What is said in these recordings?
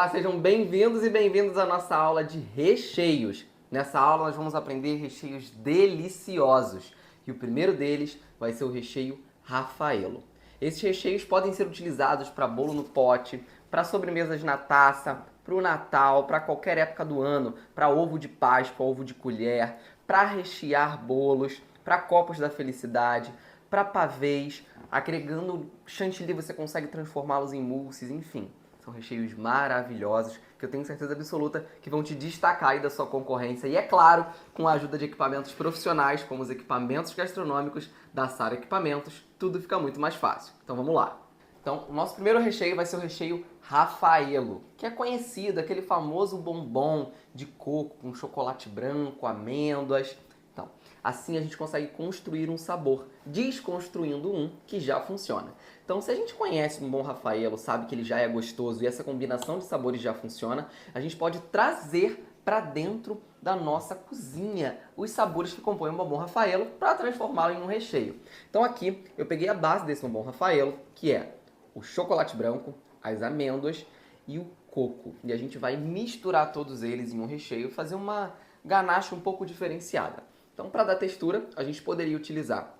Olá, sejam bem-vindos e bem-vindas à nossa aula de recheios. Nessa aula nós vamos aprender recheios deliciosos e o primeiro deles vai ser o recheio Raffaello. Esses recheios podem ser utilizados para bolo no pote, para sobremesas na taça, para o Natal, para qualquer época do ano, para ovo de Páscoa, ovo de colher, para rechear bolos, para copos da felicidade, para pavês, agregando chantilly você consegue transformá-los em mousses, enfim. São recheios maravilhosos que eu tenho certeza absoluta que vão te destacar aí da sua concorrência. E é claro, com a ajuda de equipamentos profissionais, como os equipamentos gastronômicos da Sara Equipamentos, tudo fica muito mais fácil. Então vamos lá. Então, o nosso primeiro recheio vai ser o recheio Raffaello, que é conhecido, aquele famoso bombom de coco com chocolate branco, amêndoas. Então, assim a gente consegue construir um sabor, desconstruindo um que já funciona. Então, se a gente conhece um bom Raffaello, sabe que ele já é gostoso e essa combinação de sabores já funciona, a gente pode trazer para dentro da nossa cozinha os sabores que compõem o bombom Raffaello para transformá-lo em um recheio. Então aqui eu peguei a base desse bombom Raffaello, que é o chocolate branco, as amêndoas e o coco. E a gente vai misturar todos eles em um recheio, fazer uma ganache um pouco diferenciada. Então, para dar textura, a gente poderia utilizar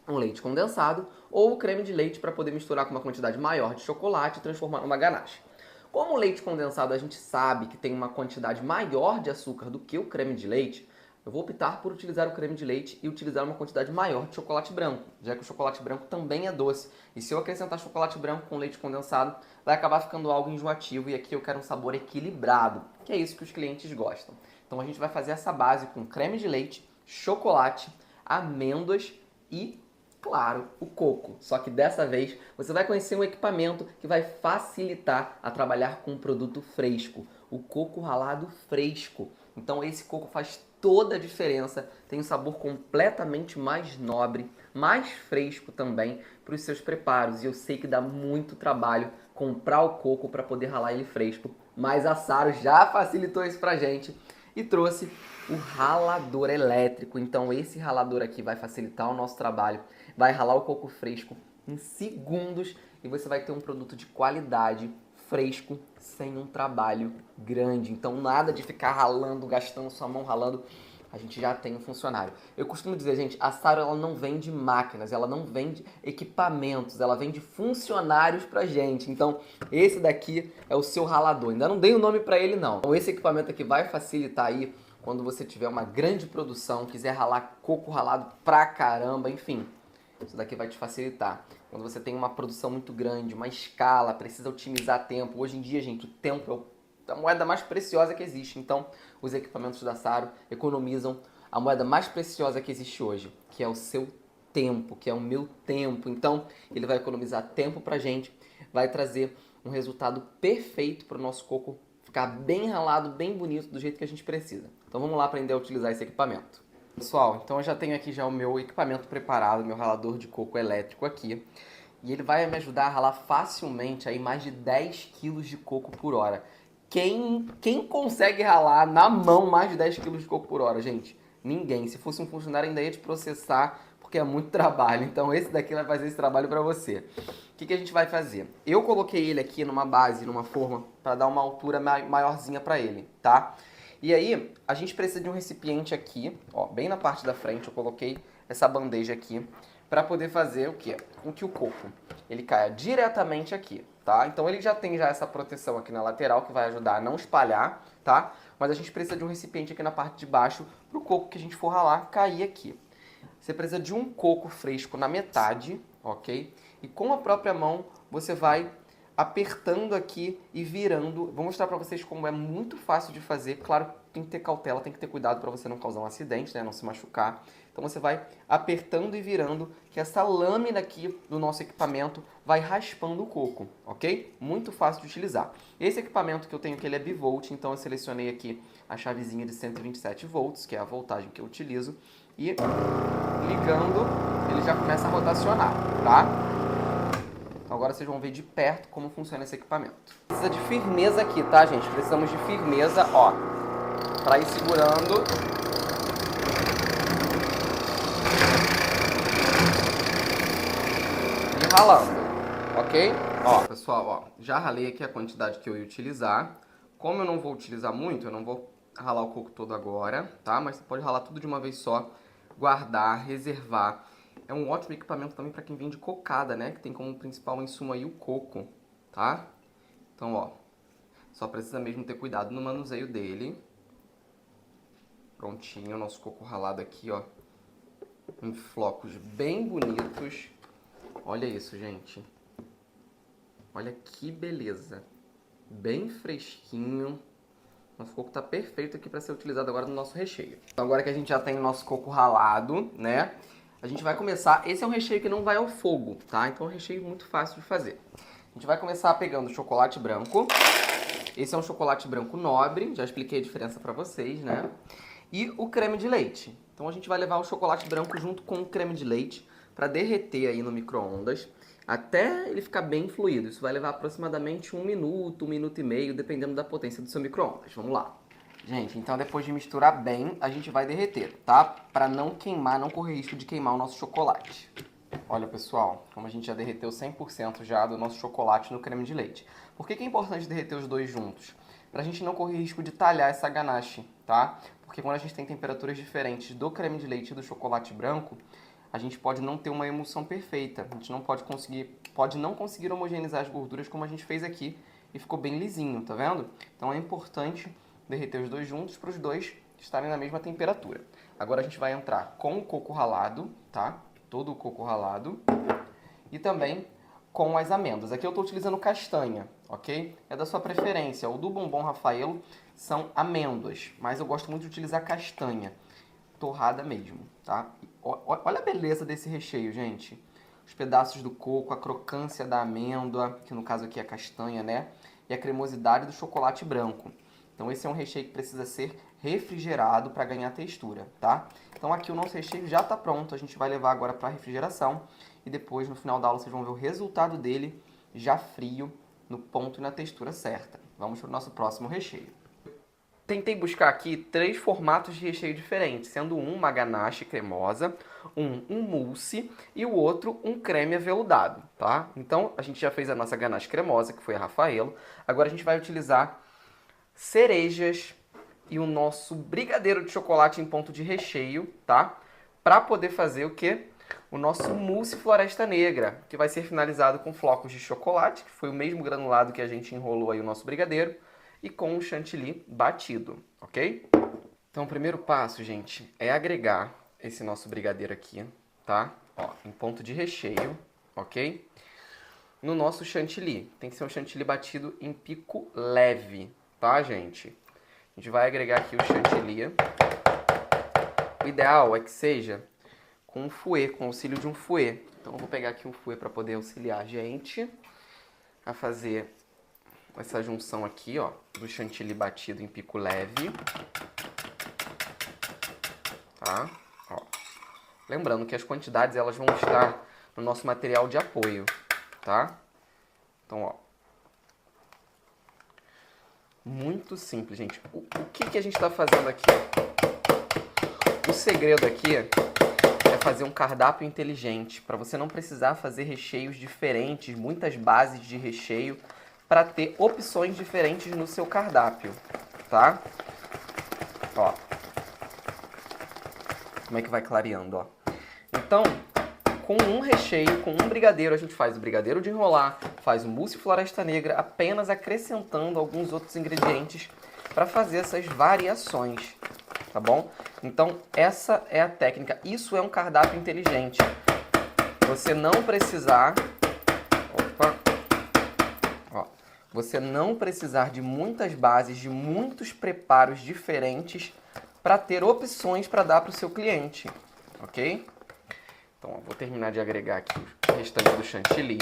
um leite condensado ou o creme de leite para poder misturar com uma quantidade maior de chocolate e transformar numa ganache. Como o leite condensado a gente sabe que tem uma quantidade maior de açúcar do que o creme de leite, eu vou optar por utilizar o creme de leite e utilizar uma quantidade maior de chocolate branco, já que o chocolate branco também é doce. E se eu acrescentar chocolate branco com leite condensado, vai acabar ficando algo enjoativo e aqui eu quero um sabor equilibrado, que é isso que os clientes gostam. Então a gente vai fazer essa base com creme de leite, chocolate, amêndoas e, claro, o coco. Só que dessa vez você vai conhecer um equipamento que vai facilitar a trabalhar com um produto fresco, o coco ralado fresco. Então esse coco faz toda a diferença, tem um sabor completamente mais nobre, mais fresco também para os seus preparos. E eu sei que dá muito trabalho comprar o coco para poder ralar ele fresco, mas a Saro já facilitou isso pra gente e trouxe o ralador elétrico. Então esse ralador aqui vai facilitar o nosso trabalho, vai ralar o coco fresco em segundos e você vai ter um produto de qualidade, fresco, sem um trabalho grande. Então nada de ficar ralando, gastando sua mão ralando. A gente já tem um funcionário. Eu costumo dizer, gente, a Saro ela não vende máquinas, ela não vende equipamentos, ela vende funcionários pra gente. Então, esse daqui é o seu ralador. Ainda não dei o nome pra ele, não. Então, esse equipamento aqui vai facilitar aí quando você tiver uma grande produção, quiser ralar coco ralado pra caramba, enfim. Isso daqui vai te facilitar. Quando você tem uma produção muito grande, uma escala, precisa otimizar tempo. Hoje em dia, gente, o tempo é a moeda mais preciosa que existe. Então, os equipamentos da Saro economizam a moeda mais preciosa que existe hoje, que é o seu tempo, que é o meu tempo. Então, ele vai economizar tempo pra gente, vai trazer um resultado perfeito para o nosso coco ficar bem ralado, bem bonito, do jeito que a gente precisa. Então, vamos lá aprender a utilizar esse equipamento. Pessoal, então eu já tenho aqui já o meu equipamento preparado, meu ralador de coco elétrico aqui. E ele vai me ajudar a ralar facilmente aí mais de 10 kg de coco por hora. Quem consegue ralar na mão mais de 10 kg de coco por hora, gente? Ninguém. Se fosse um funcionário ainda ia te processar, porque é muito trabalho. Então esse daqui vai fazer esse trabalho para você. O que a gente vai fazer? Eu coloquei ele aqui numa base, numa forma, para dar uma altura maiorzinha para ele, tá? E aí, a gente precisa de um recipiente aqui, ó, bem na parte da frente eu coloquei essa bandeja aqui, para poder fazer o quê? Com que o coco ele caia diretamente aqui, tá? Então ele já tem essa proteção aqui na lateral que vai ajudar a não espalhar, tá? Mas a gente precisa de um recipiente aqui na parte de baixo para o coco que a gente for ralar cair aqui. Você precisa de um coco fresco na metade, ok? E com a própria mão você vai apertando aqui e virando. Vou mostrar pra vocês como é muito fácil de fazer. Claro, tem que ter cautela, tem que ter cuidado para você não causar um acidente, né? Não se machucar. Então você vai apertando e virando, que essa lâmina aqui do nosso equipamento vai raspando o coco, ok? Muito fácil de utilizar. Esse equipamento que eu tenho aqui, ele é bivolt, então eu selecionei aqui a chavezinha de 127 volts, que é a voltagem que eu utilizo, e ligando, ele já começa a rotacionar, tá? Então agora vocês vão ver de perto como funciona esse equipamento. Precisa de firmeza aqui, tá, gente? Precisamos de firmeza, ó, para ir segurando e ralando, ok? Ó, pessoal, ó, já ralei aqui a quantidade que eu ia utilizar. Como eu não vou utilizar muito, eu não vou ralar o coco todo agora, tá? Mas você pode ralar tudo de uma vez só, guardar, reservar. É um ótimo equipamento também para quem vende cocada, né? Que tem como principal insumo aí o coco, tá? Então, ó, só precisa mesmo ter cuidado no manuseio dele. Prontinho, o nosso coco ralado aqui, ó, em flocos bem bonitos. Olha isso, gente. Olha que beleza. Bem fresquinho. Nosso coco tá perfeito aqui para ser utilizado agora no nosso recheio. Então agora que a gente já tem o nosso coco ralado, né? A gente vai começar... Esse é um recheio que não vai ao fogo, tá? Então é um recheio muito fácil de fazer. A gente vai começar pegando o chocolate branco. Esse é um chocolate branco nobre. Já expliquei a diferença para vocês, né? E o creme de leite. Então a gente vai levar o chocolate branco junto com o creme de leite para derreter aí no micro-ondas até ele ficar bem fluido. Isso vai levar aproximadamente 1 minuto, 1 minuto e meio, dependendo da potência do seu micro-ondas. Vamos lá. Gente, então depois de misturar bem, a gente vai derreter, tá? Para não queimar, não correr risco de queimar o nosso chocolate. Olha, pessoal, como a gente já derreteu 100% já do nosso chocolate no creme de leite. Por que é importante derreter os dois juntos? Pra gente não correr risco de talhar essa ganache, tá? Porque quando a gente tem temperaturas diferentes do creme de leite e do chocolate branco, a gente pode não ter uma emulsão perfeita. A gente não pode não conseguir homogeneizar as gorduras como a gente fez aqui e ficou bem lisinho, tá vendo? Então é importante derreter os dois juntos para os dois estarem na mesma temperatura. Agora a gente vai entrar com o coco ralado, tá? Todo o coco ralado e também com as amêndoas. Aqui eu estou utilizando castanha, ok? É da sua preferência. O do bombom Rafaelo são amêndoas, mas eu gosto muito de utilizar castanha torrada mesmo, tá? Olha a beleza desse recheio, gente. Os pedaços do coco, a crocância da amêndoa, que no caso aqui é castanha, né? E a cremosidade do chocolate branco. Então esse é um recheio que precisa ser refrigerado para ganhar textura, tá? Então aqui o nosso recheio já está pronto, a gente vai levar agora para refrigeração e depois no final da aula vocês vão ver o resultado dele já frio, no ponto e na textura certa. Vamos para o nosso próximo recheio. Tentei buscar aqui 3 formatos de recheio diferentes, sendo um uma ganache cremosa, um mousse e o outro um creme aveludado, tá? Então a gente já fez a nossa ganache cremosa, que foi a Rafaelo. Agora a gente vai utilizar cerejas e o nosso brigadeiro de chocolate em ponto de recheio, tá? Para poder fazer o quê? O nosso mousse floresta negra, que vai ser finalizado com flocos de chocolate, que foi o mesmo granulado que a gente enrolou aí o nosso brigadeiro, e com o chantilly batido, ok? Então o primeiro passo, gente, é agregar esse nosso brigadeiro aqui, tá? Ó, em ponto de recheio, ok? No nosso chantilly. Tem que ser um chantilly batido em pico leve, tá, gente? A gente vai agregar aqui o chantilly. O ideal é que seja com um fouet, com o auxílio de um fouet. Então eu vou pegar aqui um fouet para poder auxiliar a gente a fazer essa junção aqui, ó, do chantilly batido em pico leve. Tá? Ó. Lembrando que as quantidades elas vão estar no nosso material de apoio, tá? Então, ó. Muito simples, gente. O que a gente está fazendo aqui? O segredo aqui é fazer um cardápio inteligente, para você não precisar fazer recheios diferentes, muitas bases de recheio, para ter opções diferentes no seu cardápio, tá? Ó. Como é que vai clareando, ó. Então, com um recheio, com um brigadeiro, a gente faz o brigadeiro de enrolar, faz o mousse floresta negra, apenas acrescentando alguns outros ingredientes para fazer essas variações, tá bom? Então, essa é a técnica. Isso é um cardápio inteligente. Você não precisar... Opa! Ó. Você não precisar de muitas bases, de muitos preparos diferentes para ter opções para dar para o seu cliente, ok? Então, ó, vou terminar de agregar aqui o restante do chantilly.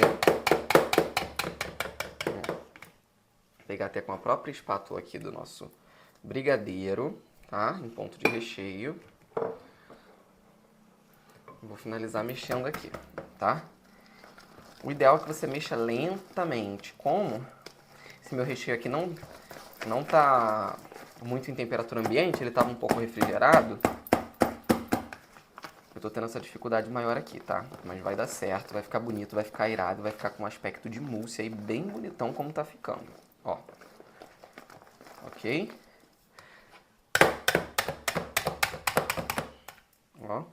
Vou pegar até com a própria espátula aqui do nosso brigadeiro, tá? Em ponto de recheio. Vou finalizar mexendo aqui, tá? O ideal é que você mexa lentamente. Como esse meu recheio aqui não tá muito em temperatura ambiente, ele estava um pouco refrigerado, Eu tô tendo essa dificuldade maior aqui, tá? Mas vai dar certo, vai ficar bonito, vai ficar irado, vai ficar com um aspecto de mousse aí bem bonitão como tá ficando. Ó. Ok? Ó.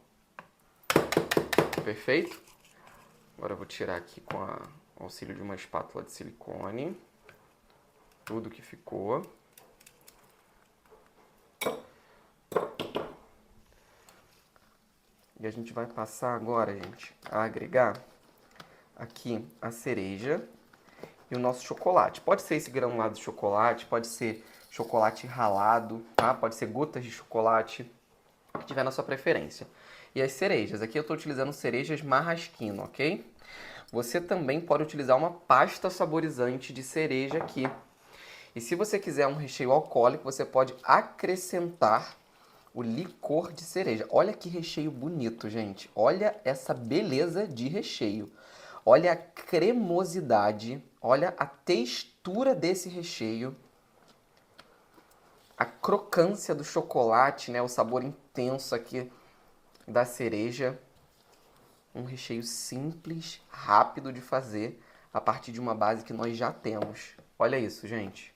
Perfeito? Agora eu vou tirar aqui com o auxílio de uma espátula de silicone. Tudo que ficou. E a gente vai passar agora, gente, a agregar aqui a cereja e o nosso chocolate. Pode ser esse granulado de chocolate, pode ser chocolate ralado, tá? Pode ser gotas de chocolate, o que tiver na sua preferência. E as cerejas, aqui eu estou utilizando cerejas marrasquino, ok? Você também pode utilizar uma pasta saborizante de cereja aqui. E se você quiser um recheio alcoólico, você pode acrescentar o licor de cereja. Olha que recheio bonito, gente. Olha essa beleza de recheio. Olha a cremosidade, olha a textura desse recheio. A crocância do chocolate, né? O sabor intenso aqui da cereja. Um recheio simples, rápido de fazer, a partir de uma base que nós já temos. Olha isso, gente.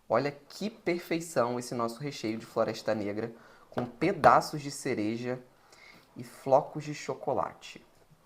Olha que perfeição esse nosso recheio de Floresta Negra, com pedaços de cereja e flocos de chocolate.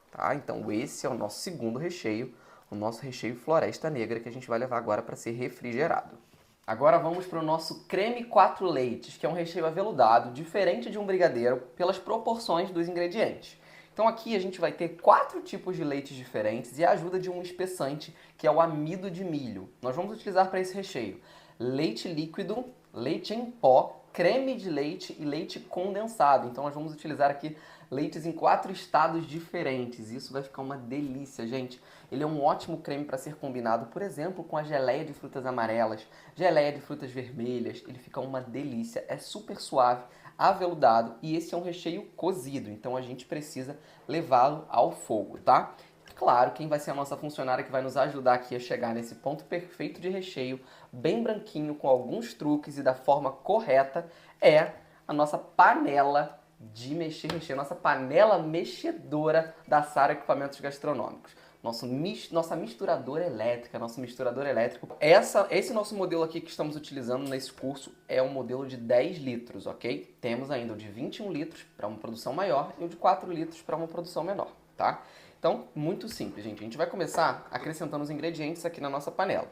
Tá? Então esse é o nosso segundo recheio, o nosso recheio Floresta Negra, que a gente vai levar agora para ser refrigerado. Agora vamos para o nosso creme 4 leites, que é um recheio aveludado, diferente de um brigadeiro, pelas proporções dos ingredientes. Então aqui a gente vai ter 4 tipos de leites diferentes e a ajuda de um espessante, que é o amido de milho. Nós vamos utilizar para esse recheio leite líquido, leite em pó, creme de leite e leite condensado. Então nós vamos utilizar aqui leites em 4 estados diferentes. Isso vai ficar uma delícia, gente. Ele é um ótimo creme para ser combinado, por exemplo, com a geleia de frutas amarelas, geleia de frutas vermelhas. Ele fica uma delícia, é super suave, aveludado e esse é um recheio cozido, então a gente precisa levá-lo ao fogo, tá? Claro, quem vai ser a nossa funcionária que vai nos ajudar aqui a chegar nesse ponto perfeito de recheio, bem branquinho, com alguns truques e da forma correta, é a nossa panela de mexer recheio, nossa panela mexedora da Sara Equipamentos Gastronômicos. Nossa misturadora elétrica, nosso misturador elétrico. Esse nosso modelo aqui que estamos utilizando nesse curso é um modelo de 10 litros, ok? Temos ainda o de 21 litros para uma produção maior e o de 4 litros para uma produção menor, tá? Então, muito simples, gente. A gente vai começar acrescentando os ingredientes aqui na nossa panela.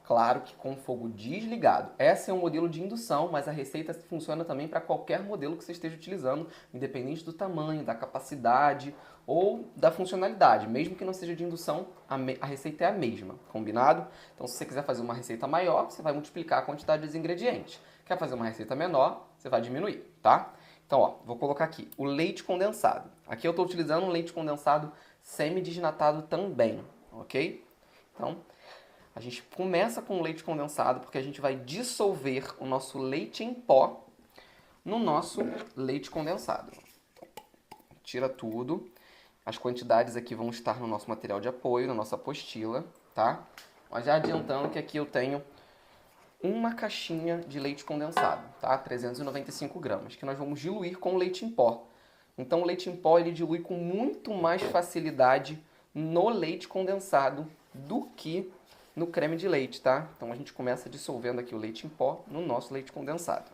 Claro que com fogo desligado. Esse é um modelo de indução, mas a receita funciona também para qualquer modelo que você esteja utilizando, independente do tamanho, da capacidade ou da funcionalidade. Mesmo que não seja de indução, a receita é a mesma, combinado? Então, se você quiser fazer uma receita maior, você vai multiplicar a quantidade dos ingredientes. Quer fazer uma receita menor, você vai diminuir, tá? Então, ó, vou colocar aqui o leite condensado. Aqui eu estou utilizando um leite condensado semi-desnatado também, ok? Então, a gente começa com o leite condensado porque a gente vai dissolver o nosso leite em pó no nosso leite condensado. Tira tudo. As quantidades aqui vão estar no nosso material de apoio, na nossa apostila, tá? Mas já adiantando que aqui eu tenho uma caixinha de leite condensado, tá? 395 gramas, que nós vamos diluir com o leite em pó. Então o leite em pó ele dilui com muito mais facilidade no leite condensado do que no creme de leite, tá? Então a gente começa dissolvendo aqui o leite em pó no nosso leite condensado.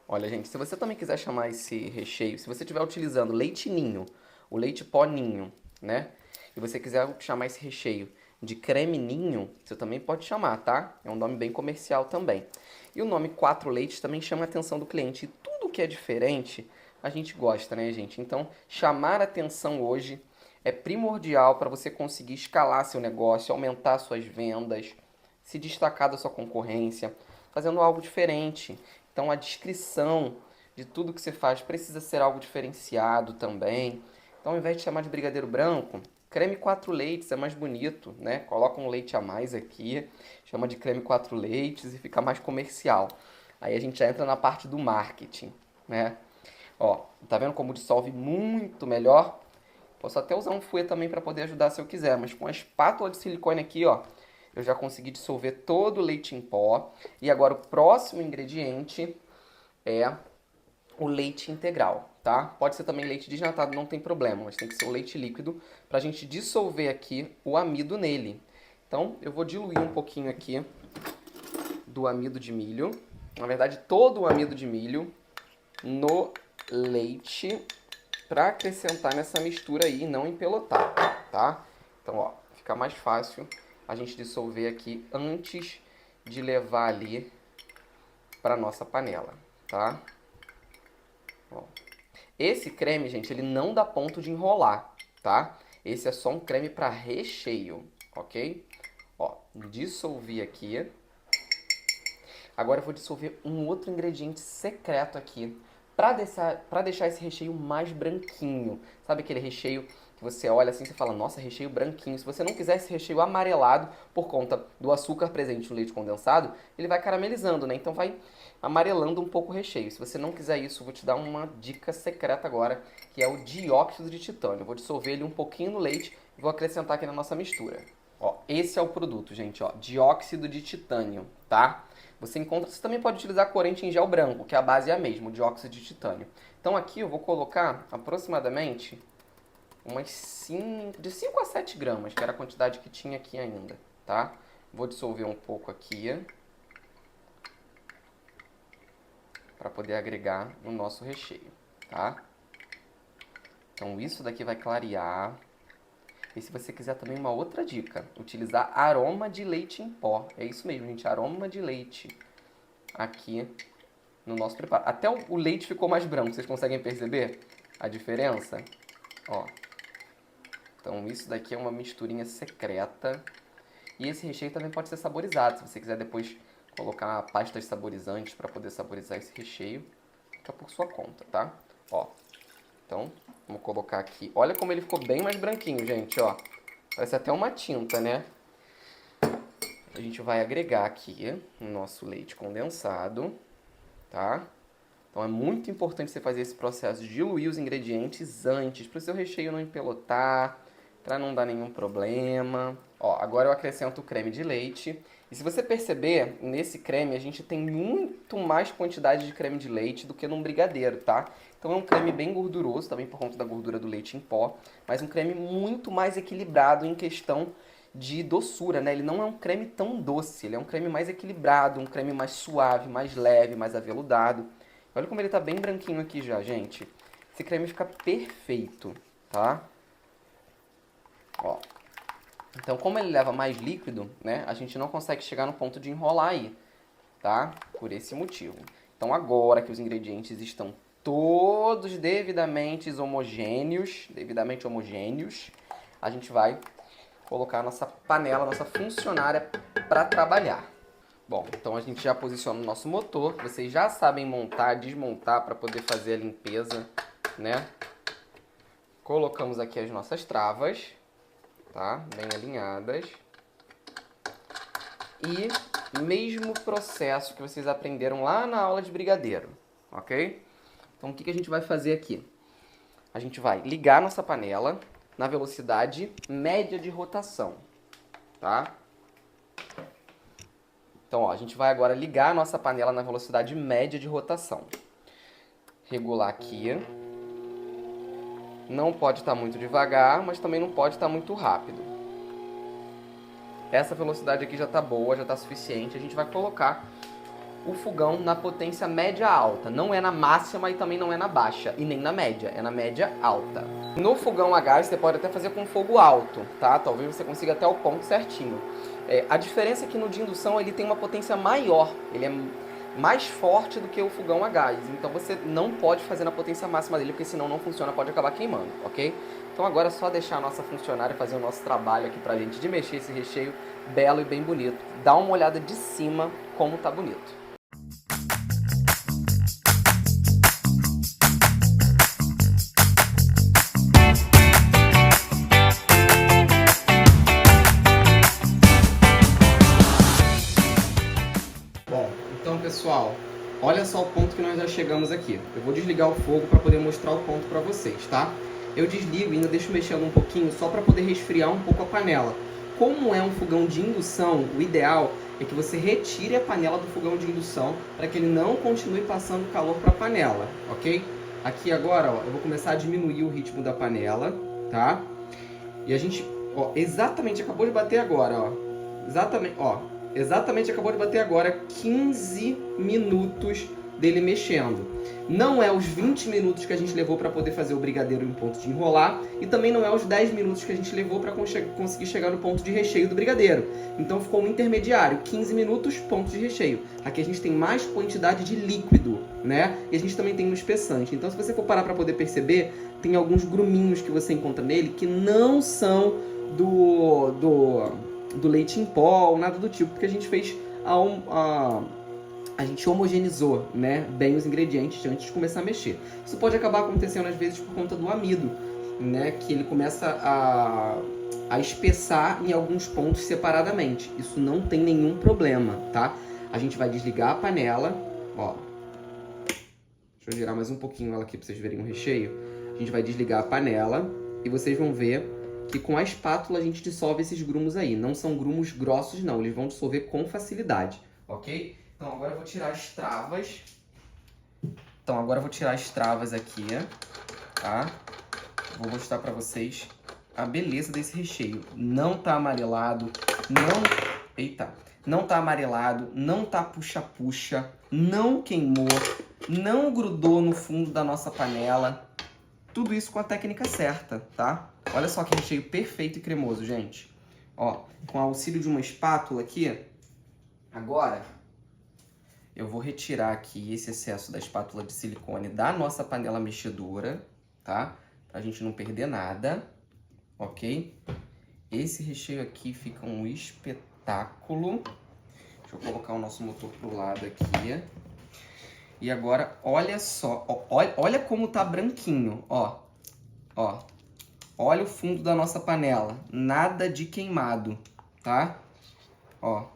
Olha, gente, se você também quiser chamar esse recheio, se você estiver utilizando leite ninho, o leite pó ninho, né? E você quiser chamar esse recheio de creme ninho, você também pode chamar, tá? É um nome bem comercial também. E o nome 4 leites também chama a atenção do cliente. E tudo que é diferente, a gente gosta, né, gente? Então, chamar a atenção hoje é primordial para você conseguir escalar seu negócio, aumentar suas vendas, se destacar da sua concorrência, fazendo algo diferente. Então a descrição de tudo que você faz precisa ser algo diferenciado também. Então ao invés de chamar de brigadeiro branco, creme 4 leites é mais bonito, né? Coloca um leite a mais aqui, chama de creme 4 leites e fica mais comercial. Aí a gente já entra na parte do marketing, né? Ó, tá vendo como dissolve muito melhor? Posso até usar um fouet também para poder ajudar se eu quiser, mas com a espátula de silicone aqui, ó, eu já consegui dissolver todo o leite em pó. E agora o próximo ingrediente é o leite integral, tá? Pode ser também leite desnatado, não tem problema, mas tem que ser o leite líquido pra gente dissolver aqui o amido nele. Então, eu vou diluir um pouquinho aqui do amido de milho, na verdade todo o amido de milho no leite para acrescentar nessa mistura aí e não empelotar, tá? Então, ó, fica mais fácil a gente dissolver aqui antes de levar ali para nossa panela, tá? Ó. Esse creme, gente, ele não dá ponto de enrolar, tá? Esse é só um creme para recheio, ok? Ó, dissolvi aqui. Agora eu vou dissolver um outro ingrediente secreto aqui para deixar esse recheio mais branquinho. Sabe aquele recheio que você olha assim e fala, nossa, recheio branquinho. Se você não quiser esse recheio amarelado por conta do açúcar presente no leite condensado, ele vai caramelizando, né? Então vai amarelando um pouco o recheio. Se você não quiser isso, eu vou te dar uma dica secreta agora, que é o dióxido de titânio. Eu vou dissolver ele um pouquinho no leite e vou acrescentar aqui na nossa mistura. Ó, esse é o produto, gente, ó, dióxido de titânio, tá? Você também pode utilizar corante em gel branco, que a base é a mesma, o dióxido de titânio. Então aqui eu vou colocar aproximadamente de 5 a 7 gramas, que era a quantidade que tinha aqui ainda, tá? Vou dissolver um pouco aqui, para poder agregar no nosso recheio, tá? Então isso daqui vai clarear. E se você quiser também uma outra dica, utilizar aroma de leite em pó. É isso mesmo, gente, aroma de leite aqui no nosso preparo. Até o leite ficou mais branco, vocês conseguem perceber a diferença? Ó. Então isso daqui é uma misturinha secreta. E esse recheio também pode ser saborizado. Se você quiser depois colocar pastas saborizantes para poder saborizar esse recheio, fica por sua conta, tá? Ó. Então, vamos colocar aqui. Olha como ele ficou bem mais branquinho, gente, ó. Parece até uma tinta, né? A gente vai agregar aqui no nosso leite condensado, tá? Então é muito importante você fazer esse processo de diluir os ingredientes antes, para o seu recheio não empelotar, para não dar nenhum problema. Ó, agora eu acrescento o creme de leite. E se você perceber, nesse creme a gente tem muito mais quantidade de creme de leite do que num brigadeiro, tá? Então é um creme bem gorduroso, também por conta da gordura do leite em pó, mas um creme muito mais equilibrado em questão de doçura, né? Ele não é um creme tão doce, ele é um creme mais equilibrado, um creme mais suave, mais leve, mais aveludado. Olha como ele tá bem branquinho aqui já, gente. Esse creme fica perfeito, tá? Ó. Então, como ele leva mais líquido, né? A gente não consegue chegar no ponto de enrolar aí, tá? Por esse motivo. Então, agora que os ingredientes estão todos devidamente homogêneos, a gente vai colocar a nossa panela, nossa funcionária para trabalhar. Bom, então a gente já posiciona o nosso motor, vocês já sabem montar, desmontar para poder fazer a limpeza, né? Colocamos aqui as nossas travas, tá? Bem alinhadas. E mesmo processo que vocês aprenderam lá na aula de brigadeiro, ok? Então o que a gente vai fazer aqui? A gente vai ligar nossa panela na velocidade média de rotação, tá? Então, ó, a gente vai agora ligar a nossa panela na velocidade média de rotação. Regular aqui. Não pode estar muito devagar, mas também não pode estar muito rápido. Essa velocidade aqui já está boa, já está suficiente. A gente vai colocar o fogão na potência média alta. Não é na máxima e também não é na baixa. E nem na média, é na média alta. No fogão a gás você pode até fazer com fogo alto, tá? Talvez você consiga até o ponto certinho. A diferença é que no de indução ele tem uma potência maior. Ele é mais forte do que o fogão a gás. Então você não pode fazer na potência máxima dele, porque senão não funciona, pode acabar queimando, ok? Então agora é só deixar a nossa funcionária fazer o nosso trabalho aqui pra gente de mexer esse recheio belo e bem bonito. Dá uma olhada de cima como tá bonito. Bom, então pessoal, olha só o ponto que nós já chegamos aqui. Eu vou desligar o fogo para poder mostrar o ponto para vocês, tá? Eu desligo e ainda deixo mexendo um pouquinho só para poder resfriar um pouco a panela. Como é um fogão de indução, o ideal é que você retire a panela do fogão de indução para que ele não continue passando calor para a panela, ok? Aqui agora, ó, eu vou começar a diminuir o ritmo da panela, tá? E a gente, ó, exatamente, acabou de bater agora, ó. Exatamente acabou de bater agora 15 minutos dele mexendo. Não é os 20 minutos que a gente levou para poder fazer o brigadeiro em ponto de enrolar e também não é os 10 minutos que a gente levou para conseguir chegar no ponto de recheio do brigadeiro. Então ficou um intermediário, 15 minutos, ponto de recheio. Aqui a gente tem mais quantidade de líquido, né? E a gente também tem um espessante. Então se você for parar para poder perceber, tem alguns gruminhos que você encontra nele que não são do leite em pó ou nada do tipo, porque a gente fez a gente homogeneizou, né, bem os ingredientes antes de começar a mexer. Isso pode acabar acontecendo às vezes por conta do amido, né, que ele começa a espessar em alguns pontos separadamente. Isso não tem nenhum problema, tá? A gente vai desligar a panela, ó. Deixa eu girar mais um pouquinho ela aqui para vocês verem o recheio. A gente vai desligar a panela e vocês vão ver que com a espátula a gente dissolve esses grumos aí. Não são grumos grossos não, eles vão dissolver com facilidade, ok? Então agora eu vou tirar as travas. Aqui, tá? Vou mostrar pra vocês a beleza desse recheio. Não tá amarelado, não tá amarelado, não tá puxa-puxa, não queimou, não grudou no fundo da nossa panela. Tudo isso com a técnica certa, tá? Olha só que recheio perfeito e cremoso, gente. Ó, com o auxílio de uma espátula aqui, agora eu vou retirar aqui esse excesso da espátula de silicone da nossa panela mexedora, tá? Pra gente não perder nada, ok? Esse recheio aqui fica um espetáculo. Deixa eu colocar o nosso motor pro lado aqui. E agora, olha só, ó, olha como tá branquinho, ó. Ó, olha o fundo da nossa panela, nada de queimado, tá? Ó,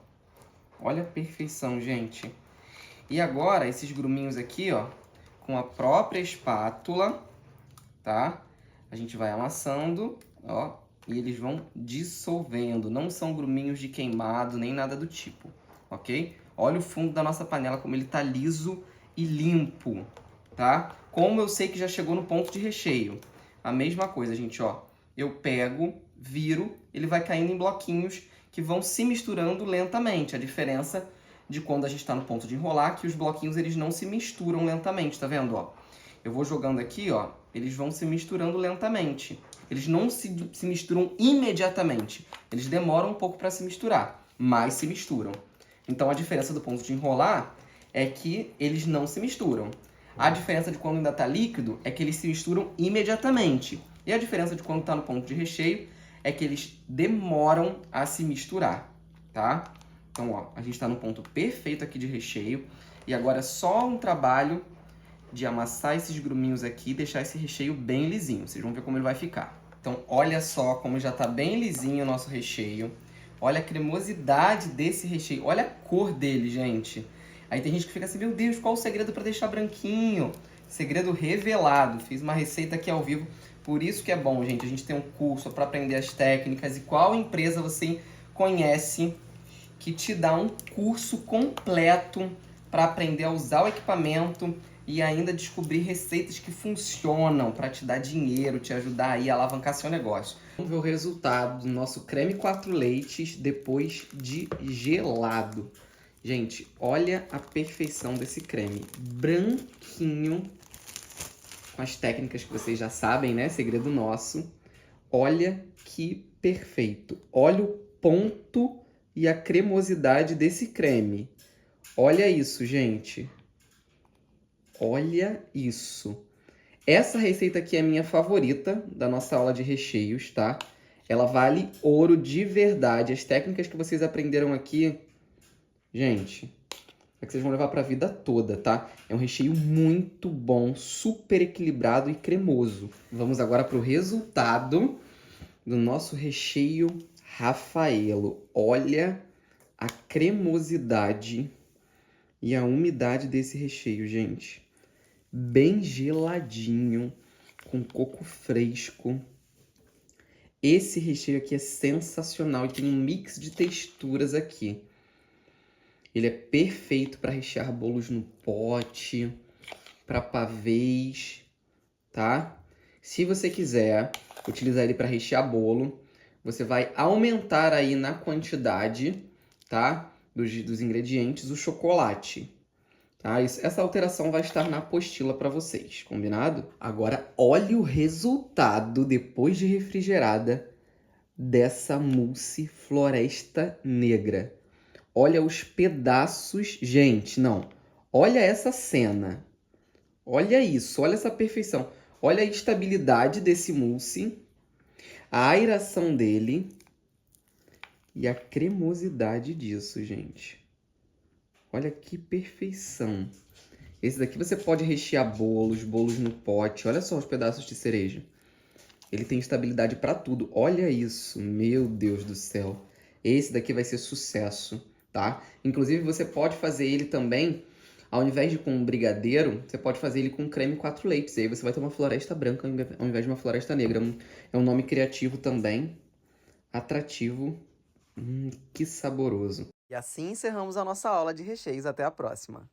olha a perfeição, gente. E agora, esses gruminhos aqui, ó, com a própria espátula, tá? A gente vai amassando, ó, e eles vão dissolvendo. Não são gruminhos de queimado, nem nada do tipo, ok? Olha o fundo da nossa panela, como ele tá liso e limpo, tá? Como eu sei que já chegou no ponto de recheio. A mesma coisa, gente, ó. Eu pego, viro, ele vai caindo em bloquinhos que vão se misturando lentamente. A diferença de quando a gente está no ponto de enrolar, que os bloquinhos eles não se misturam lentamente, tá vendo, ó? Eu vou jogando aqui, ó, eles vão se misturando lentamente. Eles não se misturam imediatamente. Eles demoram um pouco para se misturar, mas se misturam. Então a diferença do ponto de enrolar é que eles não se misturam. A diferença de quando ainda está líquido é que eles se misturam imediatamente. E a diferença de quando está no ponto de recheio é que eles demoram a se misturar, tá? Então, ó, a gente está no ponto perfeito aqui de recheio. E agora é só um trabalho de amassar esses gruminhos aqui e deixar esse recheio bem lisinho. Vocês vão ver como ele vai ficar. Então, olha só como já está bem lisinho o nosso recheio. Olha a cremosidade desse recheio. Olha a cor dele, gente. Aí tem gente que fica assim, meu Deus, qual o segredo para deixar branquinho? Segredo revelado. Fiz uma receita aqui ao vivo. Por isso que é bom, gente, a gente tem um curso para aprender as técnicas. E qual empresa você conhece que te dá um curso completo para aprender a usar o equipamento e ainda descobrir receitas que funcionam para te dar dinheiro, te ajudar aí a alavancar seu negócio. Vamos ver o resultado do nosso creme 4 leites depois de gelado. Gente, olha a perfeição desse creme. Branquinho, com as técnicas que vocês já sabem, né? Segredo nosso. Olha que perfeito. Olha o ponto e a cremosidade desse creme. Olha isso, gente. Olha isso. Essa receita aqui é a minha favorita da nossa aula de recheios, tá? Ela vale ouro de verdade. As técnicas que vocês aprenderam aqui, gente, é que vocês vão levar para a vida toda, tá? É um recheio muito bom, super equilibrado e cremoso. Vamos agora para o resultado do nosso recheio Raffaello. Olha a cremosidade e a umidade desse recheio, gente. Bem geladinho, com coco fresco. Esse recheio aqui é sensacional e tem um mix de texturas aqui. Ele é perfeito para rechear bolos no pote, para pavês, tá? Se você quiser utilizar ele para rechear bolo, você vai aumentar aí na quantidade, tá? Dos ingredientes, o chocolate. Tá? Essa alteração vai estar na apostila para vocês, combinado? Agora, olhe o resultado depois de refrigerada dessa mousse Floresta Negra. Olha os pedaços, gente, não. Olha essa cena. Olha isso, olha essa perfeição. Olha a estabilidade desse mousse, a aeração dele e a cremosidade disso, gente. Olha que perfeição. Esse daqui você pode rechear bolos no pote. Olha só os pedaços de cereja. Ele tem estabilidade para tudo. Olha isso, meu Deus do céu. Esse daqui vai ser sucesso, tá? Inclusive você pode fazer ele também, ao invés de com brigadeiro, você pode fazer ele com creme 4 leites. E aí você vai ter uma floresta branca ao invés de uma floresta negra. É um nome criativo também, atrativo. Que saboroso. E assim encerramos a nossa aula de recheios. Até a próxima.